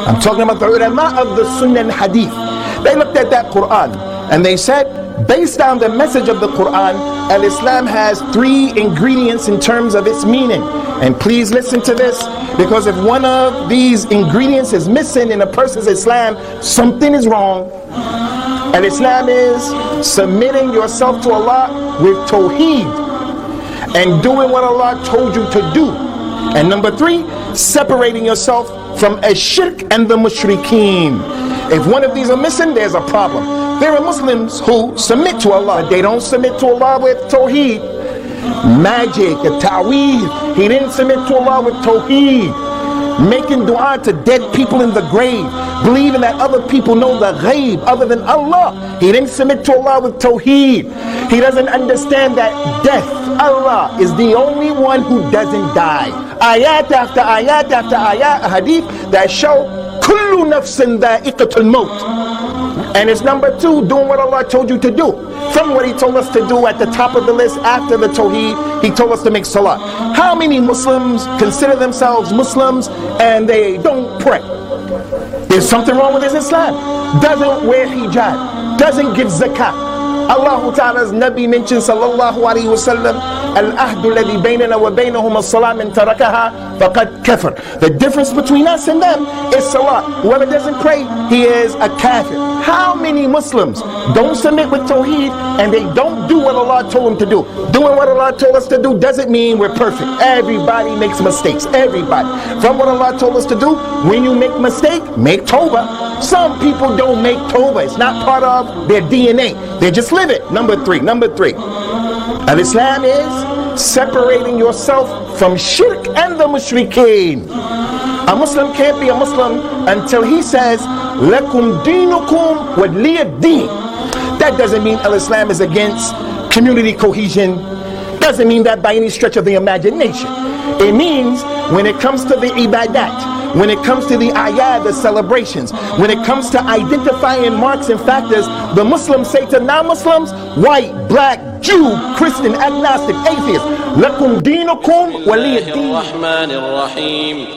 I'm talking about the ulama of the Sunnah and Hadith. They looked at that Quran and they said, based on the message of the Quran, Al-Islam has 3 ingredients in terms of its meaning. And please listen to this, because if one of these ingredients is missing in a person's Islam, something is wrong. And Islam is submitting yourself to Allah with Tawheed and doing what Allah told you to do. And number 3, separating yourself from Ash-Shirk and the Mushrikeen. If one of these are missing, there's a problem. There are Muslims who submit to Allah. They don't submit to Allah with Tawheed. Magic, a ta'weed. He didn't submit to Allah with Tawheed. Making dua to dead people in the grave. Believing that other people know the ghaib other than Allah. He didn't submit to Allah with Tawheed. He doesn't understand that death, Allah is the only one who doesn't die. Ayat after ayat after ayat, hadith that show kullu nafsin dha'iqatul maut. And it's number 2, doing what Allah told you to do. From what He told us to do at the top of the list after the Tawheed, He told us to make salah. How many Muslims consider themselves Muslims and they don't pray? There's something wrong with his Islam. Doesn't wear hijab, doesn't give zakat. Allah Ta'ala's Nabi mentioned sallallahu alayhi wa sallam, al-ahdu alladhi baynana wa baynahum as-salah man tarakaha faqad kafar. The difference between us and them is salah. Whoever doesn't pray, he is a kafir. How many Muslims don't submit with Tawheed and they don't do what Allah told them to do? Doing what Allah told us to do doesn't mean we're perfect. Everybody makes mistakes. Everybody. From what Allah told us to do, when you make mistake, make tawbah. Some people don't make tawbah. It's not part of their DNA. They just live it. Number 3. Al-Islam is separating yourself from shirk and the mushrikeen. A Muslim can't be a Muslim until he says, Lakum dinukum waliyad din. That doesn't mean Al-Islam is against community cohesion. Doesn't mean that by any stretch of the imagination. It means when it comes to the ibadat, when it comes to the ayat, the celebrations, when it comes to identifying marks and factors, the Muslims say to non-Muslims, white, black, Jew, Christian, agnostic, atheist, Lakum dinukum waliyad din.